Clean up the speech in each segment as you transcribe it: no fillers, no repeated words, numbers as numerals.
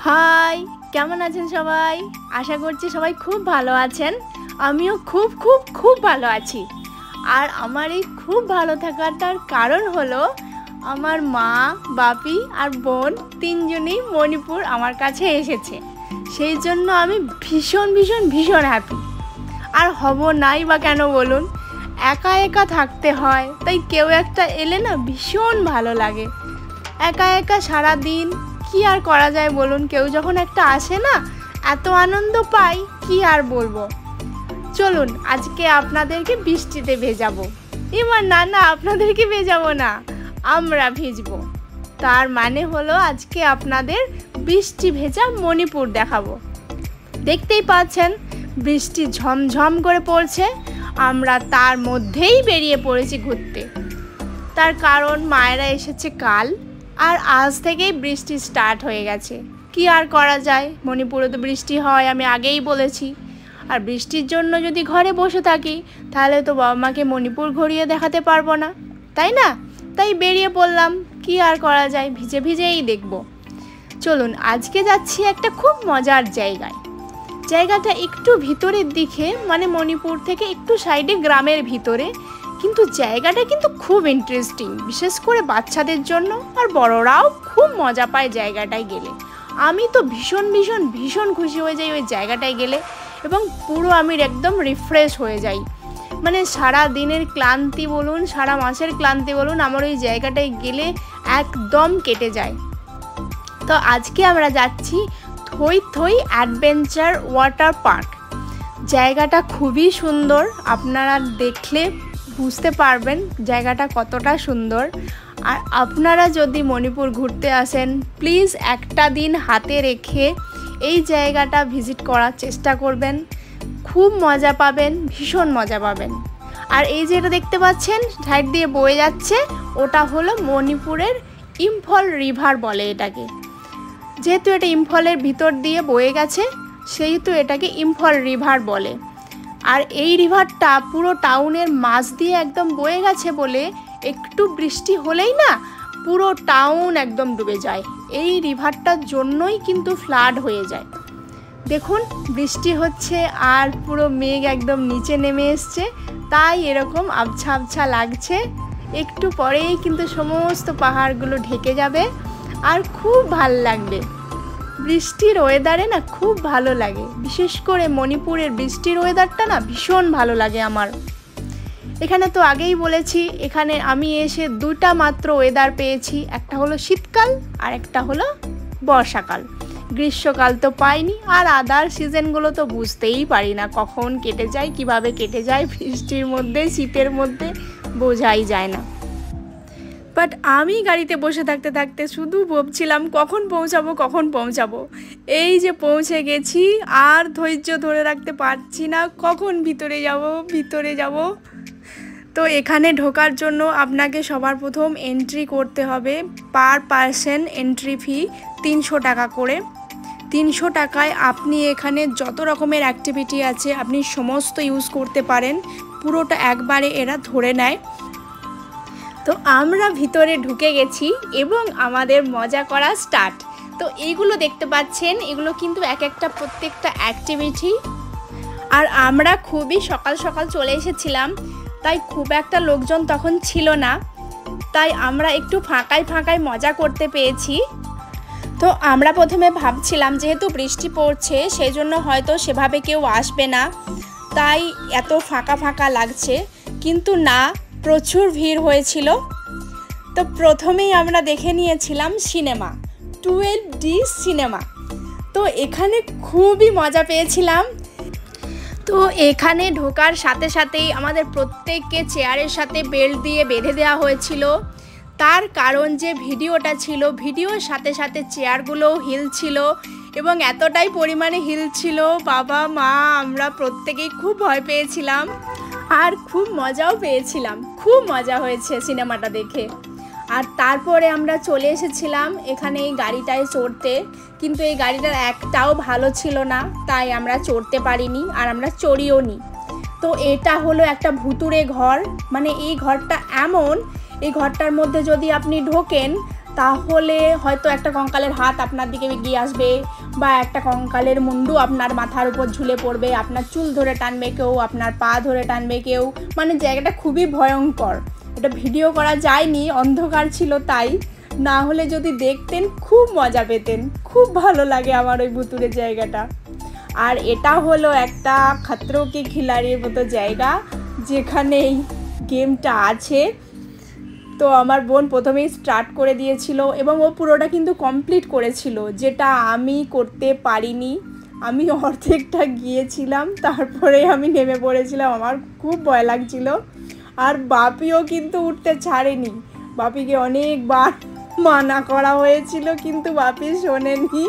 High, কেমন আছেন সবাই? আশা করছি সবাই খুব ভালো আছেন। আমিও খুব খুব খুব ভালো আছি। আর আমার এই খুব ভালো থাকাটার কারণ হলো আমার মা, বাপি আর বোন তিনজনেই মণিপুর আমার কাছে এসেছে। সেই জন্য আমি ভীষণ ভীষণ ভীষণ হ্যাপি। আর হব নাই বা কেন বলুন, একা একা থাকতে হয়, তাই কেউ একটা এলে না ভীষণ ভালো লাগে। একা একা সারা দিন কি আর করা যায় বলুন, কেউ যখন একটা আসে না এত আনন্দ পাই কি আর বলবো। চলুন আজকে আপনাদেরকে বৃষ্টিতে ভেজাবো। এবার না আপনাদেরকে ভেজাবো না, আমরা ভিজবো। তার মানে হলো আজকে আপনাদের বৃষ্টি ভেজা মণিপুর দেখাবো। দেখতেই পাচ্ছেন বৃষ্টি ঝমঝম করে পড়ছে, আমরা তার মধ্যেই বেরিয়ে পড়েছি ঘুরতে। তার কারণ মায়েরা এসেছে কাল, আর আজ থেকেই বৃষ্টি স্টার্ট হয়ে গেছে। কি আর করা যায়, মণিপুরে তো বৃষ্টি হয়, আমি আগেই বলেছি। আর বৃষ্টির জন্য যদি ঘরে বসে থাকি তাহলে তো বাবা মাকে মণিপুর ঘুরিয়ে দেখাতে পারবো না, তাই না? তাই বেরিয়ে পড়লাম, কি আর করা যায়, ভিজে ভিজেই দেখবো। চলুন আজকে যাচ্ছি একটা খুব মজার জায়গায়। জায়গাটা একটু ভিতরের দিকে, মানে মণিপুর থেকে একটু সাইডে গ্রামের ভিতরে, কিন্তু জায়গাটা কিন্তু খুব ইন্টারেস্টিং, বিশেষ করে বাচ্চাদের জন্য। আর বড়রাও খুব মজা পায় জায়গাটায় গেলে। আমি তো ভীষণ ভীষণ ভীষণ খুশি হয়ে যাই ওই জায়গাটায় গেলে, এবং পুরো আমি একদম রিফ্রেশ হয়ে যাই। মানে সারা দিনের ক্লান্তি বলুন, সারা মাসের ক্লান্তি বলুন, আমার ওই জায়গাটায় গেলে একদম কেটে যায়। তো আজকে আমরা যাচ্ছি থই থই অ্যাডভেঞ্চার ওয়াটার পার্ক। জায়গাটা খুবই সুন্দর, আপনারা দেখলে বুঝতে পারবেন জায়গাটা কতটা সুন্দর। আর আপনারা যদি মণিপুর ঘুরতে আসেন, প্লিজ একটা দিন হাতে রেখে এই জায়গাটা ভিজিট করার চেষ্টা করবেন। খুব মজা পাবেন, ভীষণ মজা পাবেন। আর এই যেটা দেখতে পাচ্ছেন সাইড দিয়ে বয়ে যাচ্ছে, ওটা হলো মণিপুরের ইম্ফল রিভার বলে এটাকে। যেহেতু এটা ইম্ফলের ভিতর দিয়ে বয়ে গেছে, সেহেতু এটাকে ইম্ফল রিভার বলে। আর এই রিভারটা পুরো টাউনের মাঝ দিয়ে একদম বয়ে গেছে বলে একটু বৃষ্টি হলেই না পুরো টাউন একদম ডুবে যায়। এই রিভারটার জন্যই কিন্তু ফ্লাড হয়ে যায়। দেখুন বৃষ্টি হচ্ছে আর পুরো মেঘ একদম নিচে নেমে এসছে, তাই এরকম আবছা আবছা লাগছে। একটু পরেই কিন্তু সমস্ত পাহাড়গুলো ঢেকে যাবে, আর খুব ভাল লাগবে। বৃষ্টির ওয়েদারে না খুব ভালো লাগে, বিশেষ করে মণিপুরের বৃষ্টির ওয়েদারটা না ভীষণ ভালো লাগে আমার। এখানে তো আগেই বলেছি, এখানে আমি এসে দুটা মাত্র ওয়েদার পেয়েছি, একটা হলো শীতকাল আর একটা হলো বর্ষাকাল। গ্রীষ্মকাল তো পাইনি, আর আদার সিজনগুলো তো বুঝতেই পারি না কখন কেটে যায়, কিভাবে কেটে যায়। বৃষ্টির মধ্যে, শীতের মধ্যে বোঝাই যায় না। বাট আমি গাড়িতে বসে থাকতে থাকতে শুধু ভাবছিলাম কখন পৌঁছাবো। এই যে পৌঁছে গেছি, আর ধৈর্য ধরে রাখতে পারছি না, কখন ভিতরে যাব। তো এখানে ঢোকার জন্য আপনাকে সবার প্রথম এন্ট্রি করতে হবে। পার পারসন এন্ট্রি ফি 300 টাকা করে। 300 টাকায় আপনি এখানে যত রকমের অ্যাক্টিভিটি আছে আপনি সমস্ত ইউজ করতে পারেন, পুরোটা একবারে এরা ধরে নেয়। তো আমরা ভিতরে ঢুকে গেছি এবং আমাদের মজা করা স্টার্ট। তো এইগুলো দেখতে পাচ্ছেন, এগুলো কিন্তু প্রত্যেকটা অ্যাক্টিভিটি। আর আমরা খুবই সকাল সকাল চলে এসেছিলাম, তাই খুব একটা লোকজন তখন ছিল না, তাই আমরা একটু ফাঁকায় মজা করতে পেয়েছি। তো আমরা প্রথমে ভাবছিলাম যেহেতু বৃষ্টি পড়ছে সেই জন্য হয়তো সেভাবে কেউ আসবে না, তাই এত ফাঁকা লাগছে, কিন্তু না, প্রচুর ভিড় হয়েছিল। তো প্রথমেই আমরা দেখে নিয়েছিলাম সিনেমা, 12D সিনেমা। তো এখানে খুবই মজা পেয়েছিলাম। তো এখানে ঢোকার সাথে সাথেই আমাদের প্রত্যেককে চেয়ারের সাথে বেল্ট দিয়ে বেঁধে দেওয়া হয়েছিল। তার কারণ যে ভিডিওটা ছিল, ভিডিওর সাথে সাথে চেয়ারগুলোও হিলছিল, এবং এতটাই পরিমাণে হিলছিল, বাবা মা আমরা প্রত্যেকেই খুব ভয় পেয়েছিলাম আর খুব মজাও পেয়েছিলাম। খুব মজা হয়েছে সিনেমাটা দেখে। আর তারপরে আমরা চলে এসেছিলাম এখানে এই গাড়িটায় চড়তে, কিন্তু এই গাড়িটার একটাও ভালো ছিল না, তাই আমরা চড়তে পারিনি, আর আমরা চড়িও নি। তো এটা হলো একটা ভুতুড়ে ঘর, মানে এই ঘরটা এমন, এই ঘরটার মধ্যে যদি আপনি ঢোকেন তাহলে হয়তো একটা কঙ্কালের হাত আপনার দিকে এগিয়ে আসবে, বা একটা কঙ্কালের মুন্ডু আপনার মাথার উপর ঝুলে পড়বে, আপনার চুল ধরে টানবে কেউ, আপনার পা ধরে টানবে কেউ। মানে জায়গাটা খুবই ভয়ঙ্কর। এটা ভিডিও করা যায়নি, অন্ধকার ছিল তাই, না হলে যদি দেখতেন খুব মজা পেতেন। খুব ভালো লাগে আমার ওই ভুতুড়ে জায়গাটা। আর এটা হলো একটা খতরো কি খিলাড়ির মতো জায়গা, যেখানে এই গেমটা আছে। তো আমার বোন প্রথমেই স্টার্ট করে দিয়েছিল এবং ও পুরোটা কিন্তু কমপ্লিট করেছিল, যেটা আমি করতে পারিনি। আমি অর্ধেকটা গিয়েছিলাম, তারপরে আমি নেমে পড়েছিলাম। আমার খুব ভয় লাগছিল। আর বাপিও কিন্তু উঠতে ছাড়েনি। বাপিকে অনেকবার মানা করা হয়েছিল, কিন্তু বাপি শোনেনি।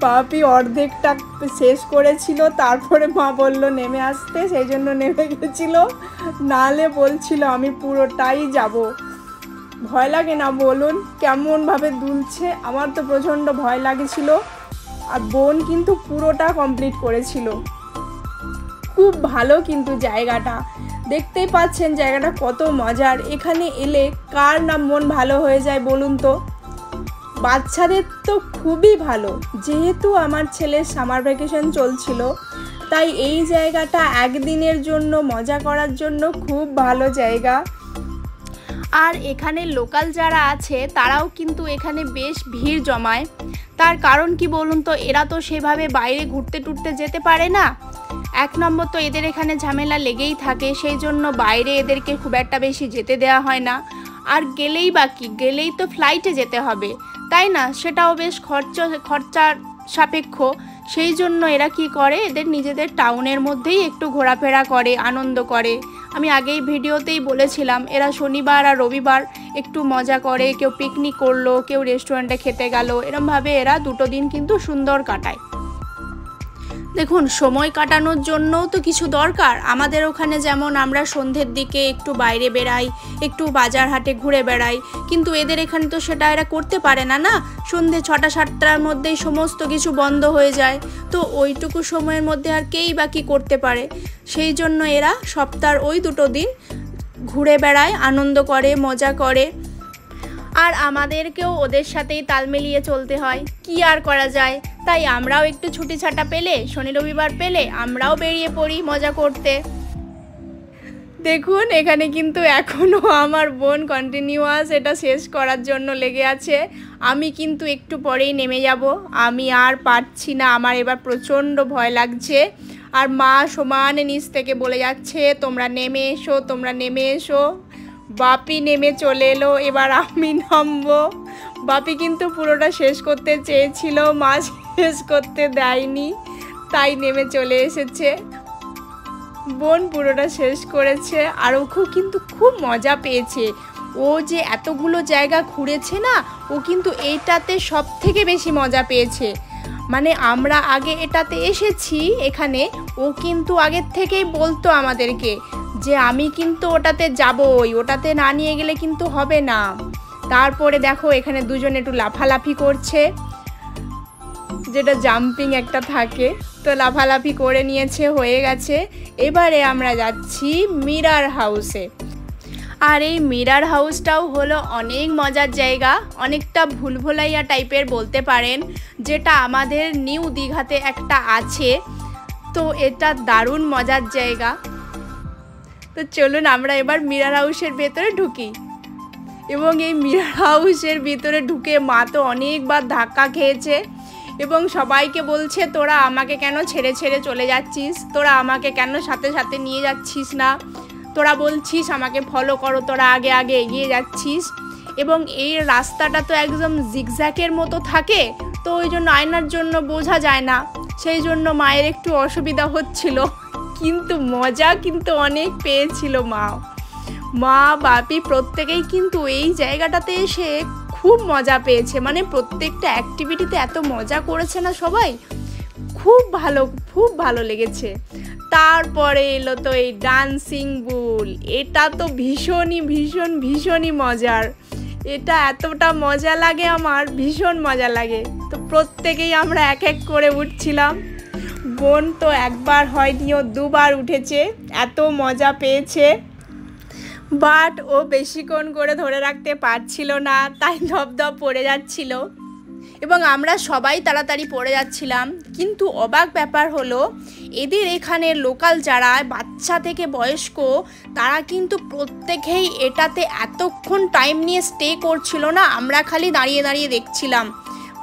বাপি অর্ধেকটা শেষ করেছিল, তারপরে মা বলল নেমে আসতে, সেই জন্য নেমে গেছিল। নালে বলছিল আমি পুরোটাই যাব। ভয় লাগে না বলুন? কেমনভাবে দুলছে, আমার তো প্রচণ্ড ভয় লাগছিল। আর বোন কিন্তু পুরোটা কমপ্লিট করেছিল। খুব ভালো কিন্তু জায়গাটা, দেখতেই পাচ্ছেন জায়গাটা কত মজার। এখানে এলে কার না মন ভালো হয়ে যায় বলুন তো? বাচ্চাদের তো খুবই ভালো। যেহেতু আমার ছেলের সামার ভ্যাকেশন চলছিল, তাই এই জায়গাটা একদিনের জন্য মজা করার জন্য খুব ভালো জায়গা। আর এখানে লোকাল যারা আছে তারাও কিন্তু এখানে বেশ ভিড় জমায়। তার কারণ কি বলুন তো? এরা তো সেভাবে বাইরে ঘুরতে টুরতে যেতে পারে না। এক নম্বর তো এদের এখানে ঝামেলা লেগেই থাকে, সেই জন্য বাইরে এদেরকে খুব একটা বেশি যেতে দেওয়া হয় না। আর গেলেই বা কি, গেলেই তো ফ্লাইটে যেতে হবে, তাই না? সেটাও বেশ খরচার সাপেক্ষ। সেই জন্য এরা কি করে, এদের নিজেদের টাউনের মধ্যেই একটু ঘোরাফেরা করে, আনন্দ করে। আমি আগেই ভিডিওতেই বলেছিলাম, এরা শনিবার আর রবিবার একটু মজা করে, কেউ পিকনিক করলো, কেউ রেস্টুরেন্টে খেতে গেল, এরমভাবে এরা দুটো দিন কিন্তু সুন্দর কাটায়। দেখুন, সময় কাটানোর জন্যও তো কিছু দরকার। আমাদের ওখানে যেমন আমরা সন্ধ্যের দিকে একটু বাইরে বেড়াই, একটু বাজার হাটে ঘুরে বেড়াই, কিন্তু এদের এখানে তো সেটা এরা করতে পারে না। না, সন্ধ্যে 6টা-7টার মধ্যেই সমস্ত কিছু বন্ধ হয়ে যায়। তো ওইটুকু সময়ের মধ্যে আর কেই বা কী করতে পারে? সেই জন্য এরা সপ্তাহের ওই দুটো দিন ঘুরে বেড়ায়, আনন্দ করে, মজা করে। আর আমাদেরকেও ওদের সাথেই তাল মিলিয়ে চলতে হয়, কি আর করা যায়। তাই আমরাও একটু ছুটি ছাটা পেলে, শনি রবিবার পেলে আমরাও বেরিয়ে পড়ি মজা করতে। দেখুন, এখানে কিন্তু এখনও আমার বোন কন্টিনিউয়াস এটা শেষ করার জন্য লেগে আছে। আমি কিন্তু একটু পরেই নেমে যাব। আমি আর পারছি না, আমার এবার প্রচণ্ড ভয় লাগছে। আর মা সমানে নিচ থেকে বলে যাচ্ছে তোমরা নেমে এসো, তোমরা নেমে এসো। বাপি নেমে চলে এলো, এবার আমি নামবো। বাপি কিন্তু পুরোটা শেষ করতে চেয়েছিল, মা শেষ করতে দেয়নি, তাই নেমে চলে এসেছে। বোন পুরোটা শেষ করেছে, আর ও কিন্তু খুব মজা পেয়েছে। ও যে এতগুলো জায়গা ঘুরেছে না, ও কিন্তু এইটাতে সব থেকে বেশি মজা পেয়েছে। মানে আমরা আগে এটাতে এসেছি, এখানে ও কিন্তু আগের থেকেই বলতো আমাদেরকে যে আমি কিন্তু ওটাতে যাবই, ওটাতে না নিয়ে গেলে কিন্তু হবে না। তারপরে দেখো এখানে দুজন একটু লাফালাফি করছে, যেটা জাম্পিং একটা থাকে, তো লাফালাফি করে নিয়েছে, হয়ে গেছে। এবারে আমরা যাচ্ছি মিরার হাউসে। আর এই মিরার হাউসটাও হলো অনেক মজার জায়গা, অনেকটা ভুলভুলাইয়া টাইপের বলতে পারেন, যেটা আমাদের নিউ দীঘাতে একটা আছে। তো এটা দারুণ মজার জায়গা। তো চলুন আমরা এবার মিরার হাউসের ভেতরে ঢুকি। এবং এই মিরার হাউসের ভিতরে ঢুকে মা তো অনেকবার ধাক্কা খেয়েছে এবং সবাইকে বলছে তোরা আমাকে কেন ছেড়ে ছেড়ে চলে যাচ্ছিস, তোরা আমাকে কেন সাথে সাথে নিয়ে যাচ্ছিস না, তোরা বলছিস আমাকে ফলো করো, তোরা আগে আগে এগিয়ে যাচ্ছিস। এবং এই রাস্তাটা তো একদম জিগজ্যাগের মতো থাকে, তো ওই জন্য আয়নার জন্য বোঝা যায় না, সেই জন্য মায়ের একটু অসুবিধা হচ্ছিল। কিন্তু মজা কিন্তু অনেক পেয়েছিল মা বাপি প্রত্যেকেই কিন্তু এই জায়গাটাতে এসে খুব মজা পেয়েছে। মানে প্রত্যেকটা অ্যাক্টিভিটিতে এত মজা করেছে না সবাই, খুব ভালো লেগেছে। তারপরে এলো তো এই ডান্সিং বুল, এটা তো ভীষণই মজার। এটা এতটা মজা লাগে, আমার ভীষণ মজা লাগে। তো প্রত্যেকেই আমরা এক এক করে উঠছিলাম। বোন তো একবার হয়নি, ও দুবার উঠেছে, এত মজা পেয়েছে। বাট ও বেশিক্ষণ করে ধরে রাখতে পারছিল না, তাই ধপ পড়ে যাচ্ছিল এবং আমরা সবাই তাড়াতাড়ি পড়ে যাচ্ছিলাম। কিন্তু অবাক ব্যাপার হলো, এদের এখানে লোকাল যারা বাচ্চা থেকে বয়স্ক তারা কিন্তু প্রত্যেকেই এটাতে এতক্ষণ টাইম নিয়ে স্টে করছিল না। আমরা খালি দাঁড়িয়ে দাঁড়িয়ে দেখছিলাম,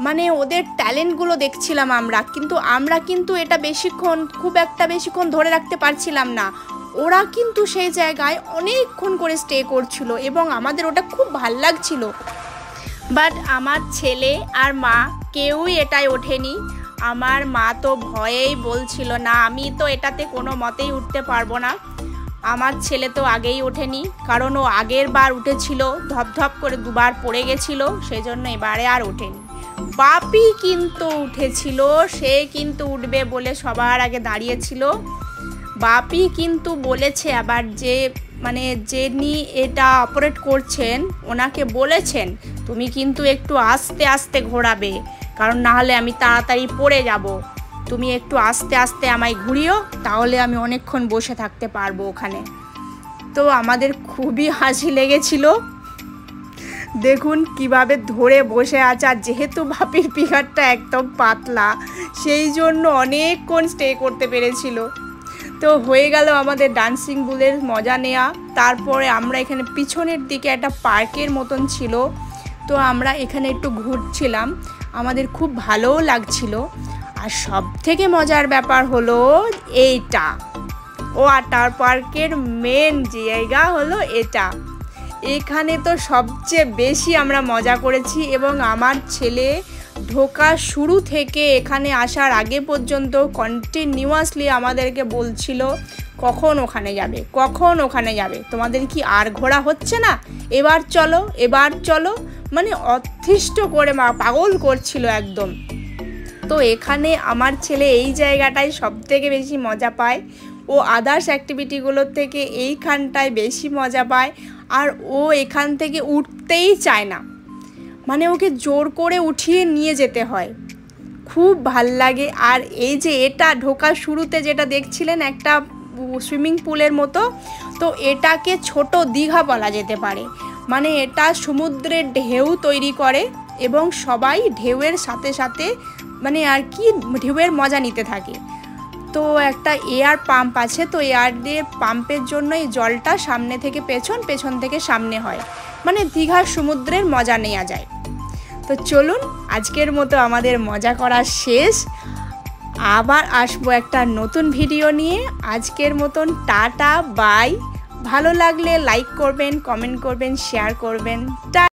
মানে ওদের ট্যালেন্টগুলো দেখছিলাম আমরা কিন্তু এটা খুব একটা বেশিক্ষণ ধরে রাখতে পারছিলাম না। ওরা কিন্তু সেই জায়গায় অনেকক্ষণ করে স্টে করছিল এবং আমাদের ওটা খুব ভাল লাগছিল। বাট আমার ছেলে আর মা কেউই এটাই ওঠেনি। আমার মা তো ভয়েই বলছিল, না আমি তো এটাতে কোনো মতেই উঠতে পারবো না। আমার ছেলে তো আগেই ওঠেনি, কারণ ও আগের বার উঠেছিল, ধপ করে দুবার পড়ে গেছিল, সেই জন্য এবারে আর ওঠেনি। বাপি কিন্তু উঠেছিল, সে কিন্তু উঠবে বলে সবার আগে দাঁড়িয়েছিল। বাপি কিন্তু বলেছে আবার যিনি এটা অপারেট করছেন ওনাকে বলেছেন, তুমি কিন্তু একটু আস্তে আস্তে ঘোরাবে, কারণ নাহলে আমি তাড়াতাড়ি পড়ে যাব। তুমি একটু আস্তে আস্তে আমায় ঘুরিও, তাহলে আমি অনেকক্ষণ বসে থাকতে পারবো ওখানে। তো আমাদের খুবই হাসি লেগেছিল। দেখুন কিভাবে ধরে বসে আছে, আর যেহেতু বাপির পিকারটা একদম পাতলা, সেই জন্য অনেকক্ষণ স্টে করতে পেরেছিল। তো হয়ে গেল আমাদের ডান্সিং বুলের মজা নেওয়া। তারপরে আমরা এখানে পিছনের দিকে একটা পার্কের মতন ছিল, তো আমরা এখানে একটু ঘুরছিলাম, আমাদের খুব ভালোও লাগছিল। আর সব থেকে মজার ব্যাপার হলো এইটা, ওয়াটার পার্কের মেন জায়গা হলো এটা। এখানে তো সবচেয়ে বেশি আমরা মজা করেছি এবং আমার ছেলে ঢোকা শুরু থেকে এখানে আসার আগে পর্যন্ত কন্টিনিউয়াসলি আমাদেরকে বলছিল, কখন ওখানে যাবে, তোমাদের কি আর ঘোরা হচ্ছে না, এবার চলো, মানে অতিষ্ঠ করে পাগল করছিল একদম। তো এখানে আমার ছেলে এই জায়গাটায় সব থেকে বেশি মজা পায়, ও আদার্স অ্যাক্টিভিটিগুলোর থেকে এইখানটায় বেশি মজা পায়। আর ও এখান থেকে উঠতেই চায় না, মানে ওকে জোর করে উঠিয়ে নিয়ে যেতে হয়, খুব ভাল লাগে। আর এই যে এটা ঢোকার শুরুতে যেটা দেখছিলেন একটা সুইমিং পুলের মতো, তো এটাকে ছোট দীঘা বলা যেতে পারে। মানে এটা সমুদ্রের ঢেউ তৈরি করে এবং সবাই ঢেউয়ের সাথে সাথে মানে আর কি ঢেউয়ের মজা নিতে থাকে। তো একটা এয়ার পাম্প আছে, তো এয়ার দিয়ে পাম্পের জন্যই জলটা সামনে থেকে পেছন থেকে সামনে হয়, মানে দীঘার সমুদ্রের মজা নেওয়া যায়। তো চলুন, আজকের মতো আমাদের মজা করা শেষ, আবার আসবো একটা নতুন ভিডিও নিয়ে। আজকের মতন টাটা বাই। ভালো লাগলে লাইক করবেন, কমেন্ট করবেন, শেয়ার করবেন।